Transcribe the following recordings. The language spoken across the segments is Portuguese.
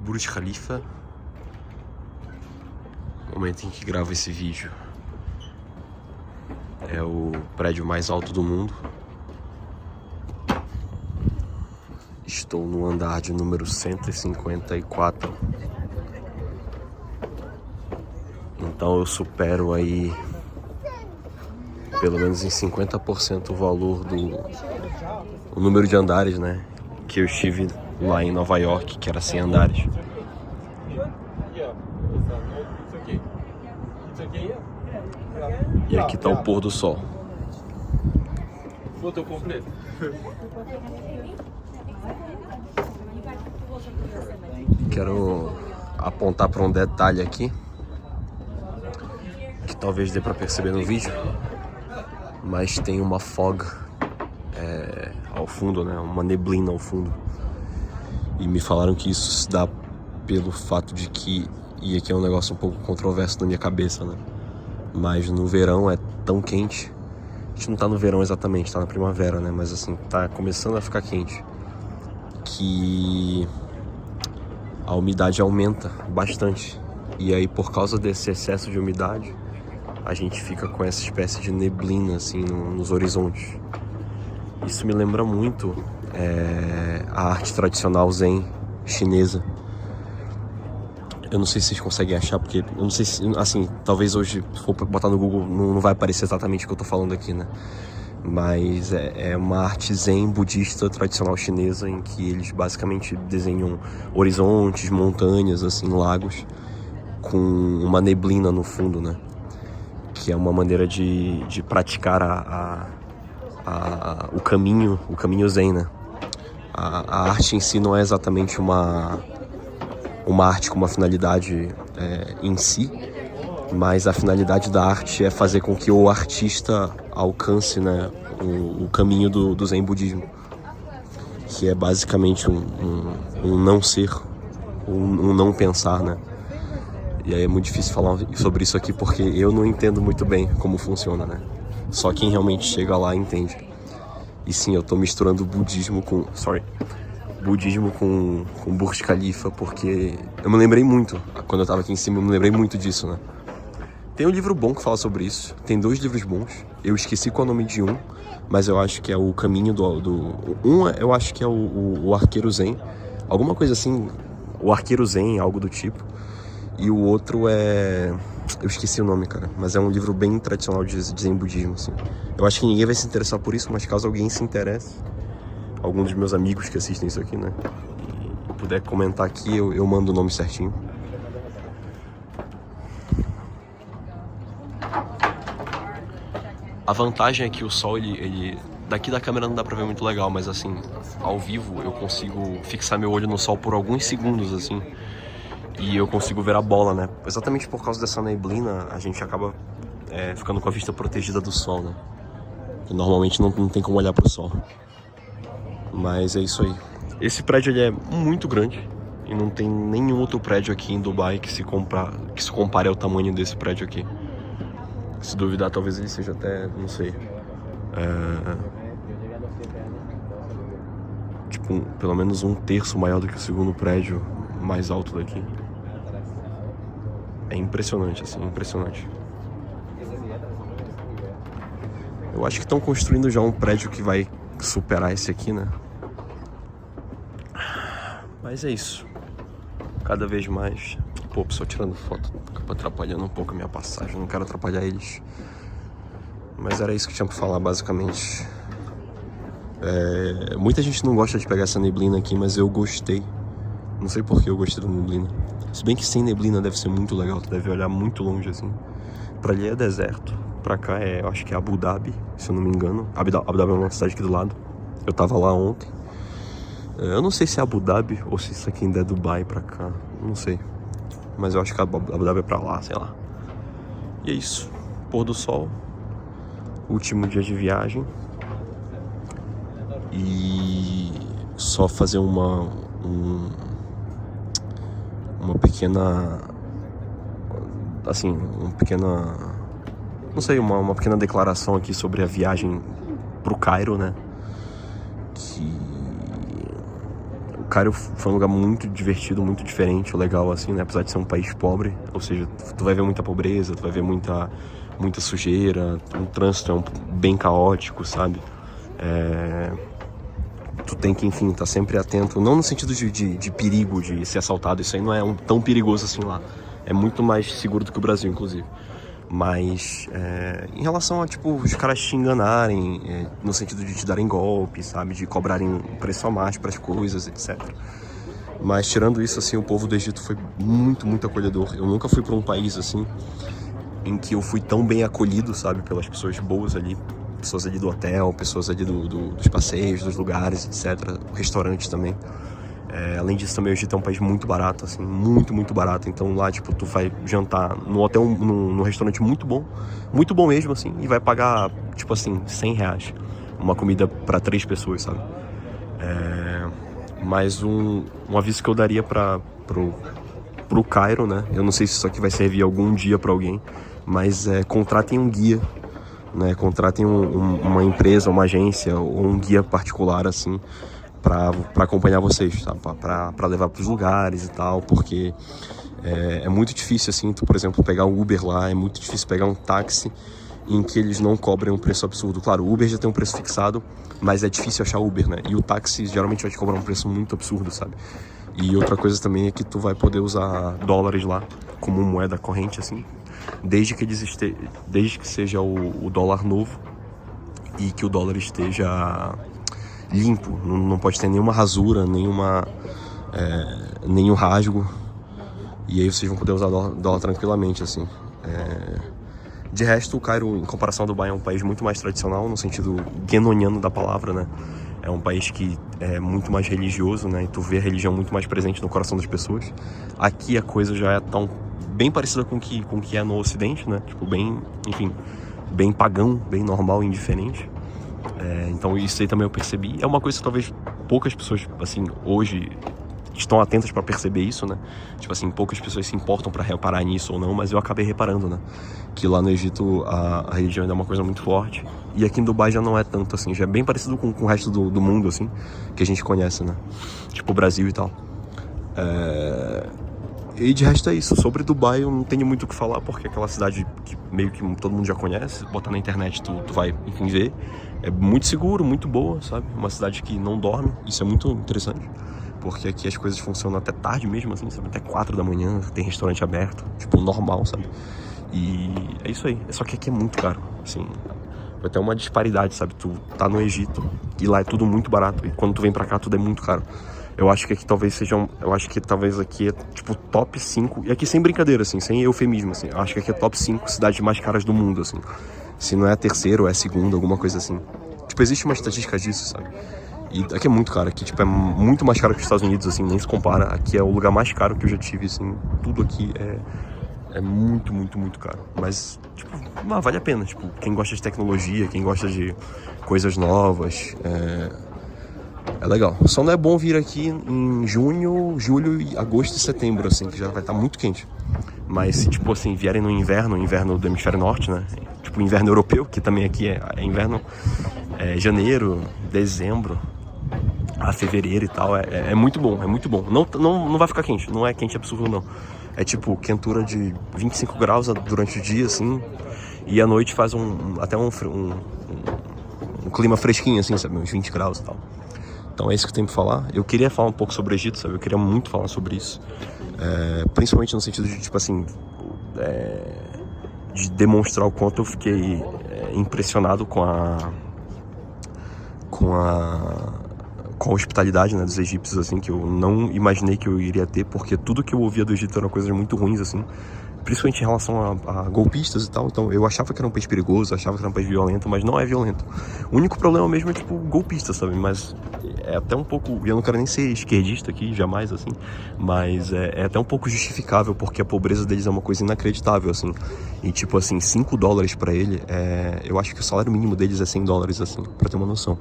Burj Khalifa. No momento em que gravo esse vídeo, é o prédio mais alto do mundo. Estou no andar de número 154. Então eu supero aí pelo menos em 50% o valor o número de andares, né? Que eu estive lá em Nova York, que era 100 andares. E aqui tá o pôr do sol. Foto completa. Quero apontar para um detalhe aqui que talvez dê para perceber no vídeo, mas tem uma fog ao fundo, né? Uma neblina ao fundo. E me falaram que isso se dá pelo fato de que, e aqui é um negócio um pouco controverso na minha cabeça, né? Mas no verão é tão quente. A gente não tá no verão exatamente, tá na primavera, né? Mas assim, tá começando a ficar quente, que a umidade aumenta bastante. E aí, por causa desse excesso de umidade, a gente fica com essa espécie de neblina assim nos horizontes. Isso me lembra muito a arte tradicional zen chinesa. Eu não sei se vocês conseguem achar, porque eu não sei se, assim, talvez hoje, se for botar no Google, não vai aparecer exatamente o que eu tô falando aqui, né? Mas é uma arte zen budista tradicional chinesa, em que eles basicamente desenham horizontes, montanhas, assim, lagos, com uma neblina no fundo, né? Que é uma maneira de praticar o caminho zen, né? A arte em si não é exatamente uma arte com uma finalidade em si, mas a finalidade da arte é fazer com que o artista alcance, né, o caminho do Zen budismo, que é basicamente um não ser, um não pensar, né? E aí é muito difícil falar sobre isso aqui porque eu não entendo muito bem como funciona, né? Só quem realmente chega lá entende. E sim, eu tô misturando budismo com Burj Khalifa, porque eu me lembrei muito, quando eu tava aqui em cima, eu me lembrei muito disso, né? Tem um livro bom que fala sobre isso, tem 2 livros bons, eu esqueci qual é o nome de um, mas eu acho que é o caminho eu acho que é o Arqueiro Zen, alguma coisa assim, o Arqueiro Zen, algo do tipo, e o outro eu esqueci o nome, cara, mas é um livro bem tradicional de Zen budismo, assim. Eu acho que ninguém vai se interessar por isso, mas caso alguém se interesse, algum dos meus amigos que assistem isso aqui, né, e puder comentar aqui, eu mando o nome certinho. A vantagem é que o sol, ele daqui da câmera não dá pra ver muito legal, mas assim, ao vivo eu consigo fixar meu olho no sol por alguns segundos, assim, e eu consigo ver a bola, né? Exatamente por causa dessa neblina, a gente acaba ficando com a vista protegida do sol, né? Porque normalmente não tem como olhar pro sol. Mas é isso aí. Esse prédio ele é muito grande e não tem nenhum outro prédio aqui em Dubai que se compare ao tamanho desse prédio aqui. Se duvidar, talvez ele seja até, não sei, tipo, pelo menos 1/3 maior do que o segundo prédio mais alto daqui. É impressionante, assim, impressionante. Eu acho que estão construindo já um prédio que vai superar esse aqui, né? Mas é isso. Cada vez mais... Pô, pessoal tirando foto, acaba atrapalhando um pouco a minha passagem. Não quero atrapalhar eles. Mas era isso que tinha pra falar, basicamente. Muita gente não gosta de pegar essa neblina aqui, mas eu gostei. Não sei por que eu gostei da neblina. Se bem que sem neblina deve ser muito legal. Tu deve olhar muito longe, assim. Pra ali é deserto. Pra cá eu acho que é Abu Dhabi, se eu não me engano. Abu Dhabi é uma cidade aqui do lado. Eu tava lá ontem. Eu não sei se é Abu Dhabi ou se isso aqui ainda é Dubai pra cá. Não sei. Mas eu acho que Abu Dhabi é pra lá, sei lá. E é isso. Pôr do sol. Último dia de viagem. E só fazer uma pequena... Assim, não sei, uma pequena declaração aqui sobre a viagem pro Cairo, né? Que... Cairo foi um lugar muito divertido, muito diferente, legal, assim, né? Apesar de ser um país pobre, ou seja, tu vai ver muita pobreza, tu vai ver muita sujeira, o trânsito é bem caótico, sabe? Tu tem que, enfim, tá sempre atento, não no sentido de perigo, de ser assaltado, isso aí não é tão perigoso assim lá. É muito mais seguro do que o Brasil, inclusive. Mas em relação a, tipo, os caras te enganarem, no sentido de te darem golpe, sabe? De cobrarem um preço a mais para as coisas, etc. Mas tirando isso, assim, o povo do Egito foi muito, muito acolhedor. Eu nunca fui para um país, assim, em que eu fui tão bem acolhido, sabe? Pelas pessoas boas ali. Pessoas ali do hotel, pessoas ali dos passeios, dos lugares, etc. Restaurantes também. Além disso, também o Egito é um país muito barato, assim, muito, muito barato. Então lá, tipo, tu vai jantar no hotel, num restaurante muito bom mesmo, assim, e vai pagar, tipo assim, R$100. Uma comida para 3 pessoas, sabe? Mais um aviso que eu daria pro Cairo, né? Eu não sei se isso aqui vai servir algum dia para alguém, mas contratem um guia, né? Contratem uma empresa, uma agência ou um guia particular, assim, para acompanhar vocês, tá? Para levar para os lugares e tal, porque é muito difícil, assim, tu, por exemplo, pegar um Uber lá, é muito difícil pegar um táxi em que eles não cobrem um preço absurdo. Claro, o Uber já tem um preço fixado, mas é difícil achar Uber, né? E o táxi geralmente vai te cobrar um preço muito absurdo, sabe? E outra coisa também é que tu vai poder usar dólares lá como moeda corrente, assim, desde que seja o dólar novo e que o dólar esteja limpo, não pode ter nenhuma rasura, nenhum rasgo, e aí vocês vão poder usar dólar tranquilamente, assim. De resto, o Cairo, em comparação ao Dubai, é um país muito mais tradicional, no sentido guénoniano da palavra, né? É um país que é muito mais religioso, né? E tu vê a religião muito mais presente no coração das pessoas. Aqui a coisa já é bem parecida com o que é no Ocidente, né? Tipo, bem pagão, bem normal e indiferente. Então isso aí também eu percebi. É uma coisa que talvez poucas pessoas, assim, hoje estão atentas para perceber isso, né? Tipo assim, poucas pessoas se importam para reparar nisso ou não, mas eu acabei reparando, né? Que lá no Egito a religião ainda é uma coisa muito forte. E aqui em Dubai já não é tanto, assim. Já é bem parecido com o resto do mundo, assim, que a gente conhece, né? Tipo o Brasil e tal. E de resto é isso. Sobre Dubai eu não tenho muito o que falar, porque é aquela cidade que meio que todo mundo já conhece. Botar na internet tu vai, enfim, ver. É muito seguro, muito boa, sabe? Uma cidade que não dorme. Isso é muito interessante, porque aqui as coisas funcionam até tarde mesmo, assim, sabe? Até 4 da manhã, tem restaurante aberto, tipo, normal, sabe? E é isso aí. Só que aqui é muito caro, assim. Vai ter uma disparidade, sabe? Tu tá no Egito e lá é tudo muito barato. E quando tu vem pra cá, tudo é muito caro. Eu acho que aqui talvez aqui é tipo top 5. E aqui sem brincadeira, assim, sem eufemismo, assim. Eu acho que aqui é top 5 cidades mais caras do mundo, assim. Se não é a terceira ou é a segunda, alguma coisa assim. Tipo, existe uma estatística disso, sabe? E aqui é muito caro. Aqui, tipo, é muito mais caro que os Estados Unidos, assim, nem se compara. Aqui é o lugar mais caro que eu já tive, assim. Tudo aqui é muito, muito, muito caro. Mas, tipo, vale a pena. Tipo, quem gosta de tecnologia, quem gosta de coisas novas, é legal. Só não é bom vir aqui em junho, julho, agosto e setembro, assim, que já vai estar muito quente. Mas se, tipo assim, vierem no inverno do hemisfério norte, né? Tipo, inverno europeu, que também aqui é inverno, janeiro, dezembro, a fevereiro e tal, é muito bom, é muito bom. Não vai ficar quente, não é quente absurdo, não. É tipo quentura de 25 graus durante o dia, assim, e à noite faz até um clima fresquinho, assim, sabe? Uns 20 graus e tal. Então é isso que eu tenho pra falar. Eu queria falar um pouco sobre o Egito, sabe? Eu queria muito falar sobre isso. Principalmente no sentido de, tipo assim, de demonstrar o quanto eu fiquei impressionado com a hospitalidade, né, dos egípcios, assim, que eu não imaginei que eu iria ter, porque tudo que eu ouvia do Egito eram coisas muito ruins, assim, principalmente em relação a golpistas e tal. Então eu achava que era um país perigoso, achava que era um país violento, mas não é violento. O único problema mesmo é, tipo, golpista, sabe? Mas é até um pouco, e eu não quero nem ser esquerdista aqui, jamais, assim, mas é até um pouco justificável, porque a pobreza deles é uma coisa inacreditável, assim. E, tipo, assim, $5 pra ele, eu acho que o salário mínimo deles é $100, assim, pra ter uma noção.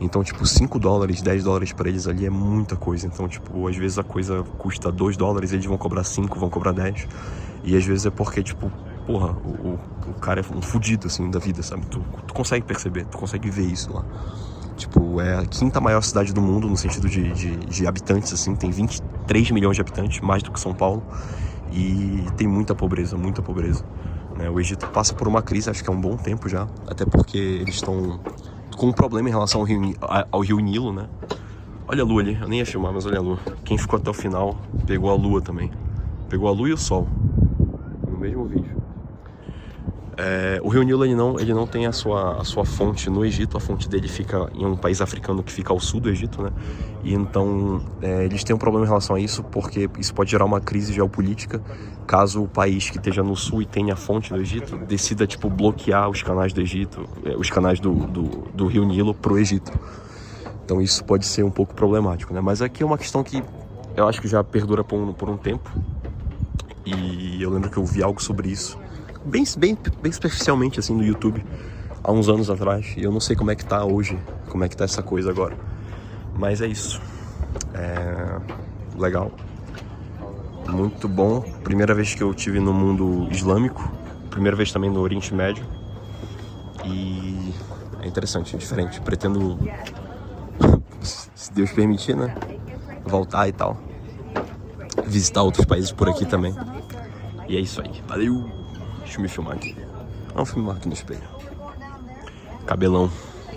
Então, tipo, $5, $10 pra eles ali é muita coisa. Então, tipo, às vezes a coisa custa $2, eles vão cobrar 5, vão cobrar 10. E às vezes é porque, tipo, porra, o cara é um fudido, assim, da vida, sabe? Tu consegue perceber, tu consegue ver isso lá. Tipo, é a 5ª maior cidade do mundo no sentido de habitantes, assim. Tem 23 milhões de habitantes, mais do que São Paulo. E tem muita pobreza, né? O Egito passa por uma crise, acho que há um bom tempo já. Até porque eles estão com um problema em relação ao rio Nilo, né? Olha a lua ali, eu nem ia filmar, mas olha a lua. Quem ficou até o final pegou a lua também. Pegou a lua e o sol no mesmo vídeo. O rio Nilo ele não tem a sua fonte no Egito. A fonte dele fica em um país africano que fica ao sul do Egito, né? E então eles têm um problema em relação a isso, porque isso pode gerar uma crise geopolítica caso o país que esteja no sul e tenha a fonte do Egito decida, tipo, bloquear os canais do Egito, os canais do rio Nilo pro Egito. Então isso pode ser um pouco problemático, né? Mas aqui é uma questão que eu acho que já perdura por um tempo. E eu lembro que eu vi algo sobre isso bem superficialmente, assim, no YouTube, há uns anos atrás. E eu não sei como é que tá hoje, como é que tá essa coisa agora. Mas é isso. Legal. Muito bom. Primeira vez que eu estive no mundo islâmico. Primeira vez também no Oriente Médio. E é interessante, é diferente. Pretendo, se Deus permitir, né, voltar e tal. Visitar outros países por aqui também. E é isso aí. Valeu! Deixa eu me filmar aqui. Vamos filmar aqui no espelho. Cabelão.